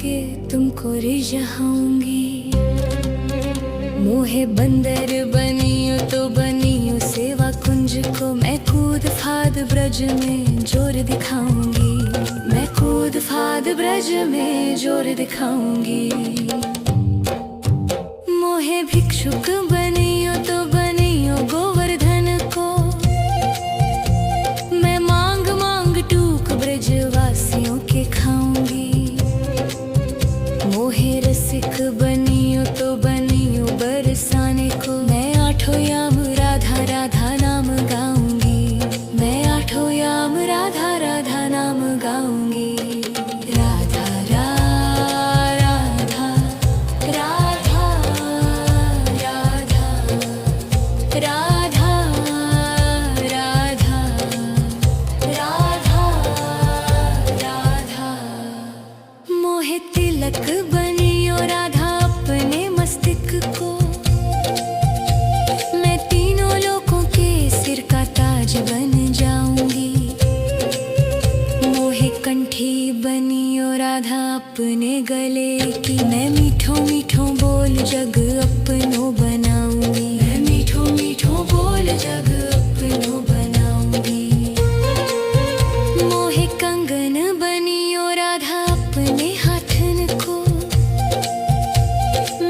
के तुमको रिझाऊंगी। मोहे बंदर बनियो तो बनियो सेवा कुंज को मैं कूद फाद ब्रज में जोर दिखाऊंगी। मैं कूद फाद ब्रज में जोर दिखाऊंगी। मोहे भिक्षुक बनियो तो बनियो गोवर्धन को मैं मांग मांग टूक ब्रजवासियों के खाऊंगी। मोहे रसिक बनियो तो बनियो बरसाने को मैं आठों याम राधा राधा नाम गाऊंगी। मैं आठों याम राधा राधा नाम गाऊंगी। राधा राधा राधा राधा राधा राधा राधा राधा। मोहे तिलक बनियो राधा अपने मस्तिष्क को मैं तीनों लोगों के सिर का ताज बन जाऊंगी। मोहे कंठी बनियो राधा अपने गले की मैं मीठों मीठों बोल जग अपनों बनाऊंगी। मैं मीठों मीठों बोल जग अपनों बनाऊंगी। मोहे कंगन बनियो राधा अपने हाथन को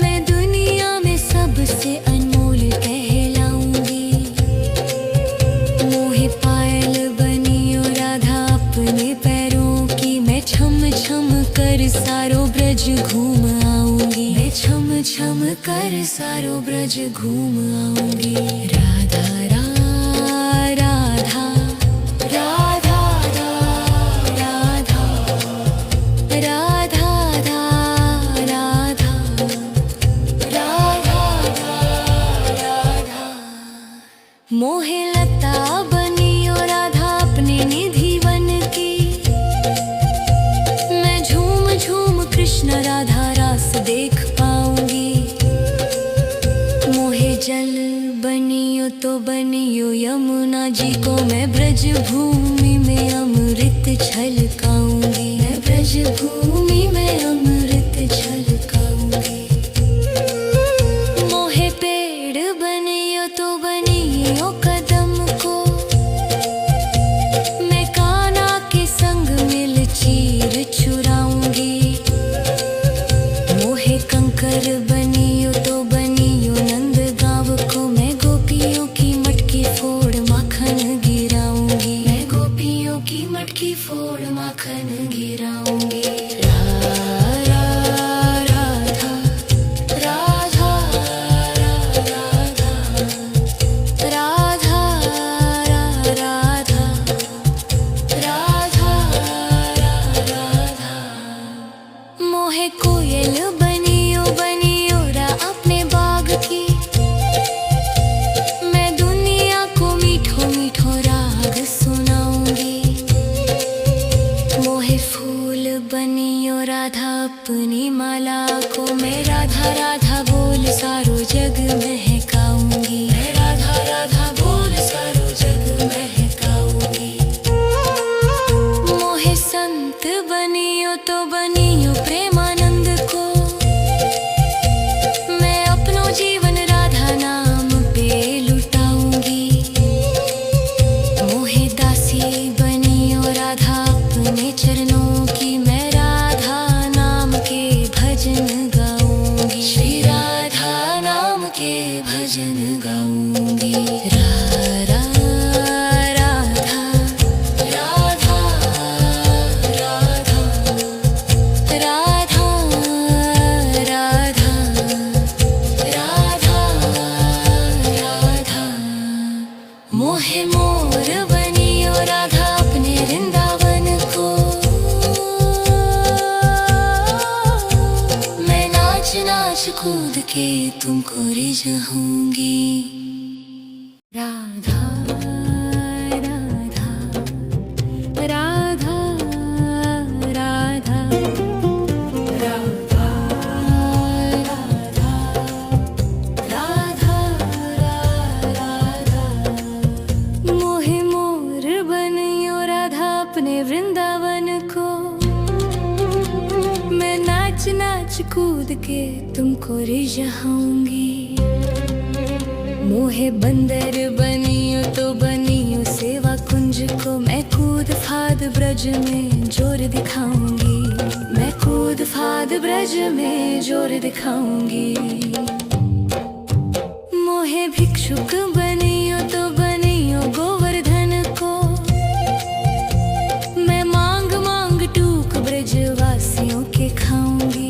मैं दुनिया में सबसे अनमोल कहलाऊंगी। मोहे पायल बनियो राधा अपने पैरों की मैं छम छम कर सारो ब्रज घूम आऊंगी। मैं छम छम कर सारो ब्रज घूम आऊंगी। राधा राधा राधा राधा राधा राधा राधा राधा। मोहे लता बनियो राधा अपने निधि वन की मैं झूम झूम कृष्ण राधा रास देख पाऊंगी। मोहे जल बनियो तो बनियो यमुना जी को मैं ब्रज भूमि में अमृत छलकाऊंगी। मैं ब्रज भूमि में अमृत छलकाऊंगी। मोहे पेड़ बनियो तो बनियो कदम को मैं कान्हा के संग मिल चीर चुराऊंगी। मोहे कंकर बनियो तो बनियो नंद गांव को मैं गोपियों की मटकी फोड़ माखन गिराऊंगी। मैं गोपियों की मटकी फोड़ माखन गिराऊंगी। राधा राधा राधा राधा राधा राधा राधा। मोहे कोयल बनियो बनियो रा अपने बाग की मैं दुनिया को मीठो मीठो राग सुनाऊंगी। मोहे फूल बनियो राधा अपनी माला को मैं राधा राधा बोल सारो जग महकाऊंगी। मैं राधा राधा बोल सारो जग महकाऊंगी। मोहे संत बनियो तो बनियो प्रेमानंद को मैं अपनो जीवन राधा नाम पे लुटाऊंगी। मोहे दासी बनियो राधा अपने चरणों की मैं राधा नाम के भजन गाऊंगी। श्री राधा नाम के भजन गाऊंगी। राधा राधा राधा राधा राधा राधा राधा। मोहे मोर बनियो राधा अपने वृंदावन को मैं नाच नाच कूद के तुमको रिझाऊंगी। राधा राधा राधा राधा राधा राधा राधा। मोहे मोर बनियो राधा अपने वृंदावन को मैं नाच के तुमको रिझाऊंगी। मोहे बंदर बनियो तो बनियो सेवा कुंज को, मैं कूद फाद ब्रज में जोर दिखाऊंगी। मैं कूद फाद ब्रज में जोर दिखाऊंगी। मोहे भिक्षुक बनियो तो बनियो गोवर्धन को, मैं मांग मांग टूक ब्रजवासियों के खाऊंगी।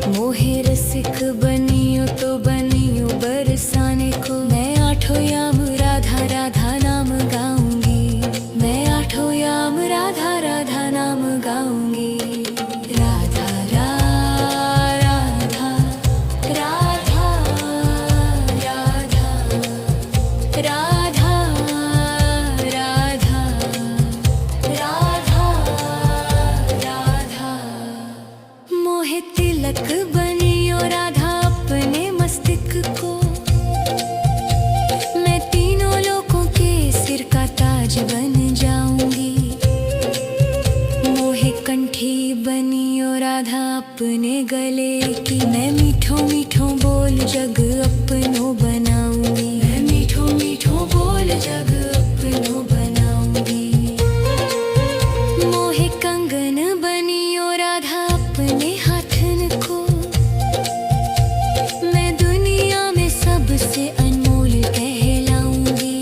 मोहे रसिक बनियो तो बनियो बरसाने को, मैं आठों याम राधा राधा नाम गाऊंगी। मैं आठों याम राधा राधा नाम गाऊंगी। राधा राधा राधा राधा राधा राधा राधा राधा। मोहे तिलक बनियो राधा अपने मस्तक को, मैं तीनों लोगों के सिर का ताज बन जाऊंगी। मोहे कंठी बनियो राधा अपने गले की, मैं मीठों मीठों बोल जग अपनों बनाऊंगी। मैं मीठों मीठों बोल जग अपनों बनाऊंगी। मोहे कंगन बनियो राधा अपने हाथन को, मैं दुनिया में सबसे अनमोल कहलाऊंगी।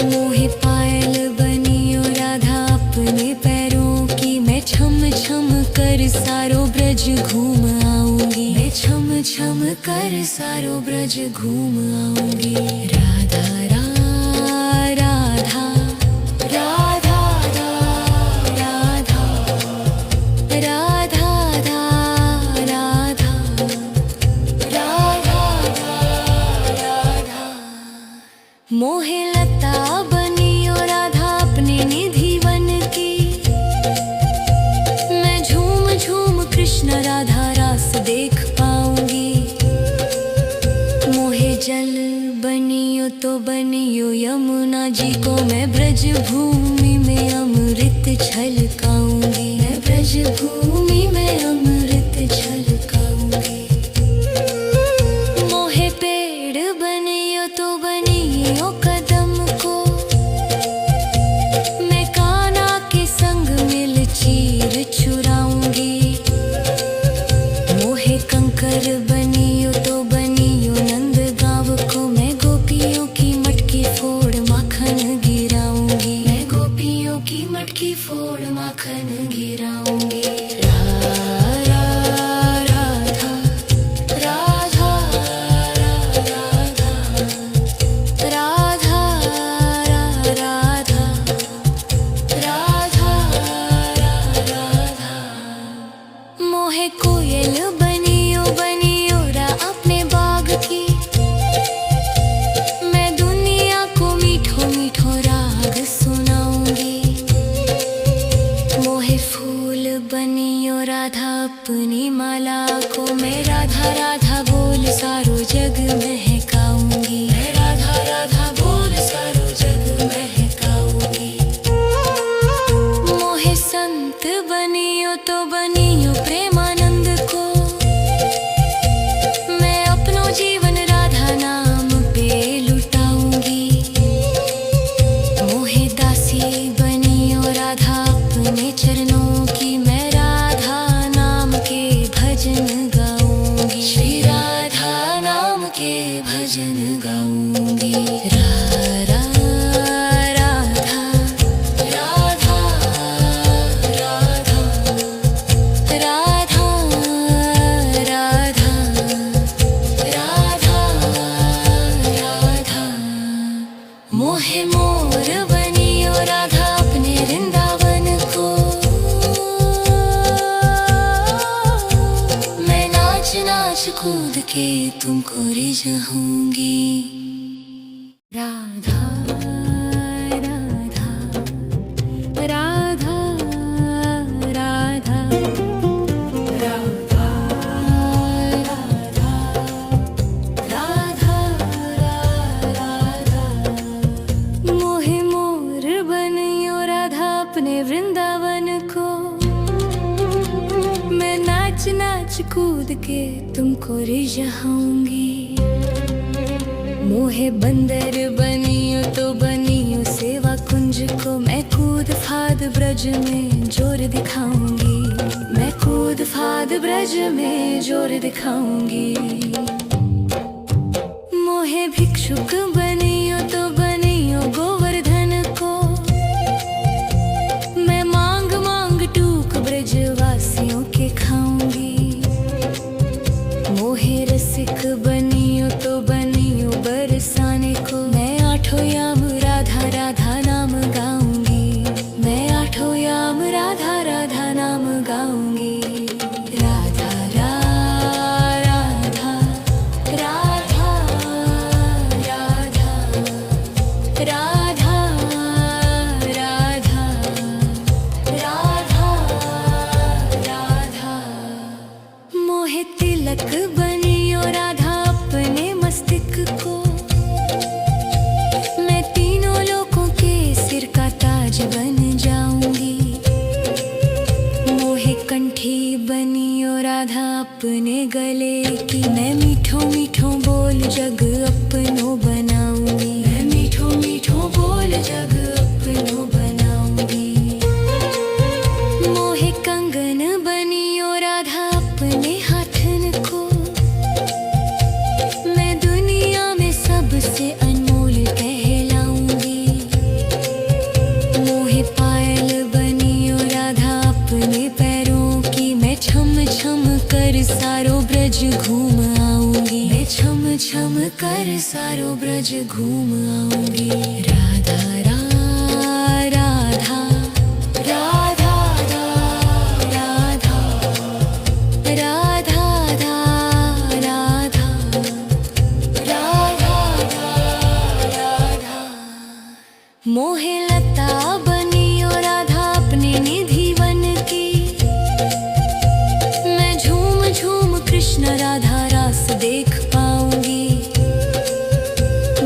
मोहे पायल बनियो राधा अपने पैरों की, मैं छम छम कर सारो ब्रज घूम आऊंगी। मैं छम छम कर सारो ब्रज घूम आऊंगी। राधा राधा राधा राधा राधा राधा राधा राधा राधा। मोहे लता बनियो राधा अपने निधि वन की, मैं झूम झूम कृष्ण राधा रास देख पाऊंगी। मोहे जल बनियो तो बनियो यमुना जी को, मैं ब्रज भूमि में अमृत छलकाऊंगी। मैं ब्रज भूमि में अमृत छलकाऊंगी। मोहे पेड़ बनियो तो बनियो कदम को, मैं कान्हा के संग मिल चीर चुराऊंगी। मोहे कंकर बनियो तो बनियो नंद गाँव को, मैं गोपियों की मटकी फोड़ माखन गिराऊंगी। मैं गोपियों की मटकी फोड़ माखन गिराऊंगी। राधा राधा राधा राधा राधा राधा राधा। मोहे कोयल बनियो बनियो रा अपने बाग की, मैं दुनिया को मीठो मीठो राग सुनाऊंगी। मोहे फूल बनियो राधा अपनी माला को, मैं राधा राधा बोल सारो जग महकाऊंगी। मैं राधा राधा बोल सारो जग महकाऊंगी। मोहे संत बनियो तो बनियो प्रेमानंद को, मैं अपनो जीवन राधा नाम पे लुटाऊंगी। मोहे दासी बनियो राधा अपने चरणों की, मैं राधा नाम के भजन गाऊंगी। श्री राधा नाम के भजन गाऊंगी। राधा राधा राधा राधा राधा राधा राधा। मोहे मोर बनियो राधा अपने वृंदावन को, मैं नाच नाच कूद के तुमको रिझाऊंगी। राधा राधा राधा राधा राधा राधा राधा। मोहे मोर बनियो राधा अपने वृंदावन को, मैं नाच कूद के तुमको रिझाऊंगी। मोहे बंदर बनियो तो बनियो सेवा कुंज को, मैं कूद फाद ब्रज में जोर दिखाऊंगी। मैं कूद फाद ब्रज में जोर दिखाऊंगी। मोहे भिक्षुक बनियो तो बनियो गोवर्धन को, मैं मांग मांग टूक ब्रजवासियों के खाऊंगी। मोहे रसिक बनियो तो बनियो बरसाने को, मैं आठों याम राधा राधा नाम गाऊंगी। मैं आठों याम राधा राधा नाम गाऊंगी। राधा राधा राधा राधा राधा राधा राधा राधा। मोहे तिलक बनियो राधा अपने मस्तिष्क को, मैं तीनों लोगों के सिर का ताज बन जाऊंगी। मोहे कंठी बनियो राधा अपने गले की, मैं मीठों मीठों बोल जग अपनों बनाऊंगी। मैं मीठों मीठों बोल जग अपनों बनाऊंगी। मोहे कंगन बनियो राधा अपने हाथन को, मैं दुनिया में सबसे अनमोल कहलाऊंगी। मोहे पायल बनियो राधा अपने पैरों की, मैं छम छम कर सारो ब्रज घूम आऊंगी। मैं छम छम कर सारो ब्रज घूम आऊंगी। राधा राधा राधा राधा राधा राधा राधा राधा। मोहे लता बनियो राधा अपने निधि वन की, मैं झूम झूम कृष्ण राधा रास देख पाऊंगी।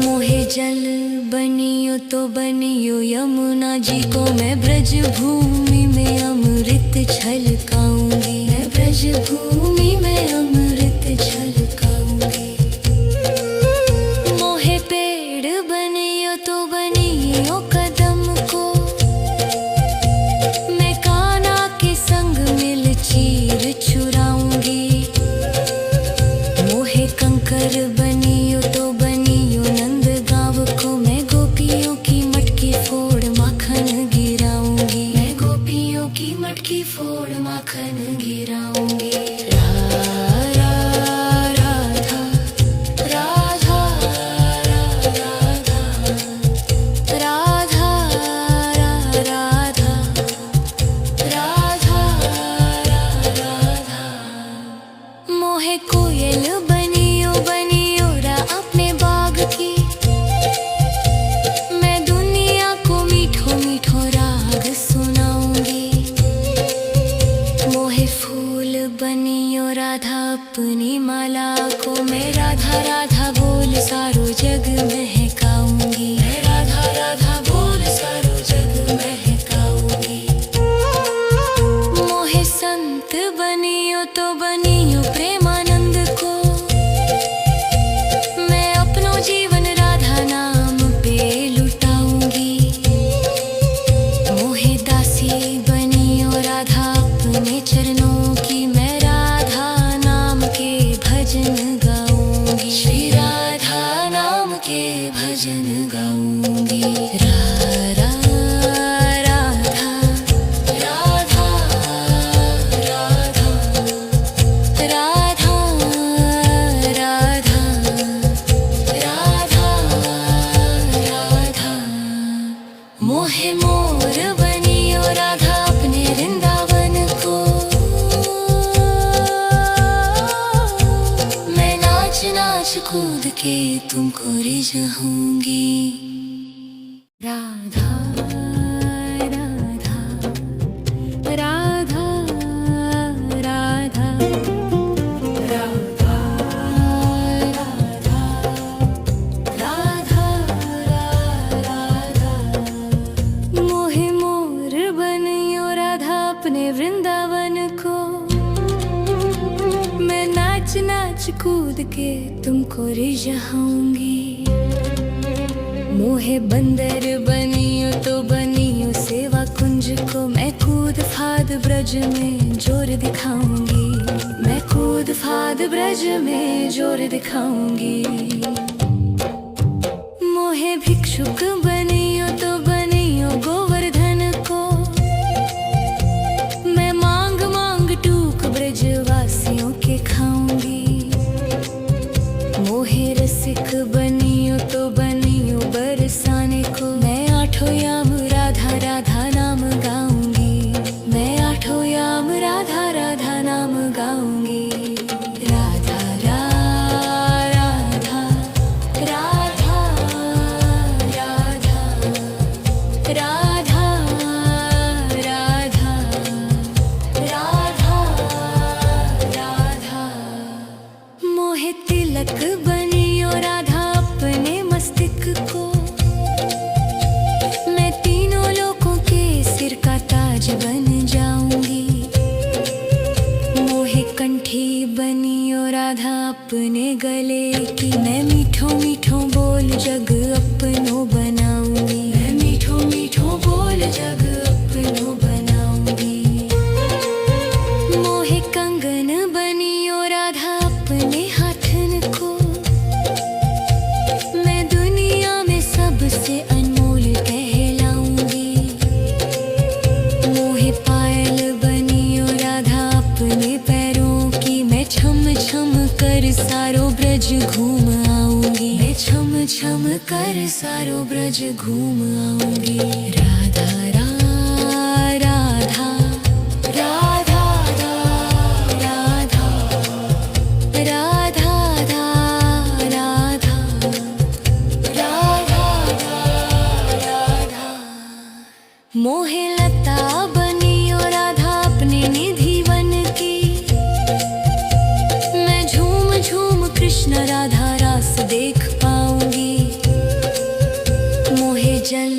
मोहे जल बनियो तो बनियो यमुना जी को, मैं ब्रज भूमि में अमृत छलकाऊंगी। मैं ब्रज भूमि में अमृत छलकाऊंगी। मोहे पेड़ बनियो तो बनियो कदम को, मैं कान्हा के संग मिल चीर चुराऊंगी। मोहे कंकर बनियो तो बनियो नंद गाँव को, मैं गोपियों की मटकी फोड़ माखन गिराऊंगी। मैं गोपियों की मटकी फोड़ माखन गिराऊंगी। राधा राधा राधा राधा राधा राधा राधा। मोहे कोयल बनियो बनियो रा अपने बाग की, मैं दुनिया को मीठो मीठो राग सुनाऊंगी। मोहे फूल बनियो राधा अपनी माला को, मैं राधा राधा बोल सारो जग महकाऊंगी। मैं राधा राधा बोल सारो जग महकाऊंगी। मोहे संत बनियो तो बनियो प्रेमानंद को, मैं अपनो जीवन राधा नाम पे लुटाऊंगी। मोहे दासी बनियो राधा अपने चरणों की, मैं राधा नाम के भजन गाऊंगी। श्री राधा नाम के भजन गाऊंगी। राधा राधा राधा राधा राधा राधा राधा राधा। मोहे मोर बनियो राधा अपने वृंदावन को, मैं नाच नाच कूद के तुमको रिझाऊंगी। राधा राधा राधा राधा राधा राधा राधा। मोहे मोर बनियो राधा अपने वृंदावन को, तुमको रिझाऊंगी। मोहे बंदर बनियो तो बनियो सेवा कुंज को, मैं कूद फाद ब्रज में जोर दिखाऊंगी। मैं कूद फाद ब्रज में जोर दिखाऊंगी। मोहे भिक्षुक बनियो तो बनियो गोवर्धन को, मैं मांग मांग टूक ब्रजवासियों के खाऊंगी। मोहे रसिक बनियो तो बनियो बरसाने को, मैं आठों याम राधा राधा नाम गाऊंगी। मैं आठों याम राधा राधा नाम गाऊंगी। राधा राधा राधा राधा राधा राधा राधा राधा। मोहे तिलक बनियो राधा अपने मस्तक को, मैं तीनों लोगों के सिर का ताज बन जाऊंगी। मोहे कंठी बनियो राधा अपने गले की, मैं मीठो मीठो बोल जग अपनो बनाऊंगी। मैं मीठो मीठो बोल जग अपनो बनाऊंगी। मोहे कंगन बनियो राधा अपने हाथन को, मैं दुनिया में सबसे अनमोल कहलाऊंगी। मोहे पायल बनियो राधा अपने पैरों की, मैं छम छम कर सारो ब्रज घूम आऊंगी। मैं छम छम कर सारो ब्रज घूम आऊंगी। राधा राधा राधा राधा राधा राधा राधा राधा। मोहे लता बनियो राधा अपने निधि वन की, मैं झूम झूम कृष्ण राधा रास देख पाऊंगी। मोहे जल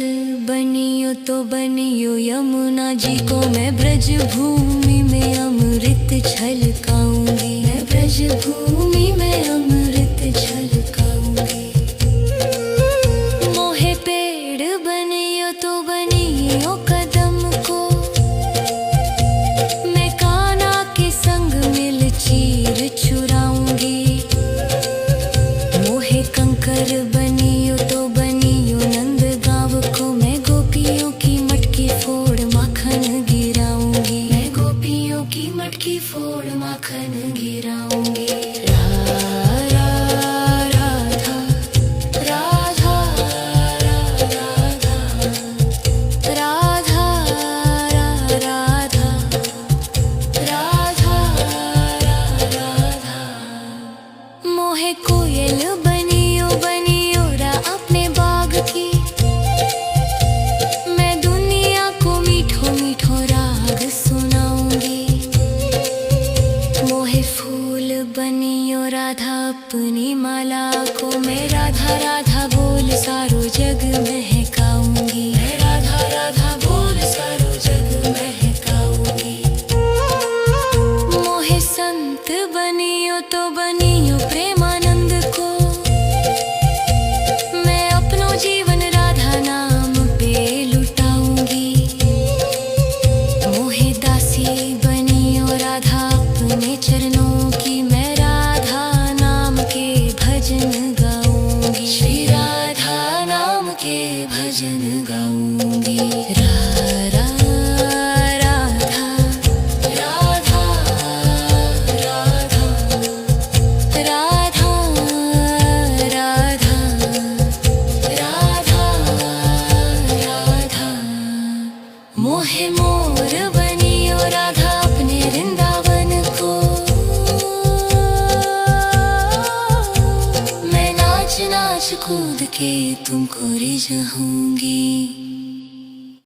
बनियो तो बनियो यमुना जी को, मैं ब्रज भूमि में अमृत छलकाऊंगी। मैं ब्रज भूमि में अमृत छलकाऊंगी। मोहे पेड़ बनियो तो बनियो कदम को, मैं कान्हा के संग मिल चीर चुराऊंगी। मोहे कंकर बनियो तो बनियो नंद गाँव को, मैं गोपियों की मटकी फोड़ माखन गिराऊंगी। मैं गोपियों की मटकी फोड़ माखन गिराऊंगी। राधा राधा राधा राधा राधा राधा राधा। मोहे कोयल बनियो बनियो रा अपने बाग की, मैं दुनिया को मीठो मीठो राग सुनाऊंगी। मोहे फूल बनियो राधा अपनी माला को, मैं राधा राधा बोल सारो जग महकाऊंगी। मैं राधा राधा बोल सारो जग महकाऊंगी। मोहे संत बनियो तो बनियो प्रेमानंद को, मैं अपनो जीवन राधा नाम पे लुटाऊंगी। मोहे दासी बनियो राधा अपने चरणों की, मैं राधा नाम के भजन गाऊंगी। श्री राधा नाम के भजन गाऊंगी। राधा राधा राधा राधा राधा राधा राधा। मोहे मोर बनियो राधा अपने वृंदावन को, मैं नाच नाच कूद के तुमको रिझाऊंगी।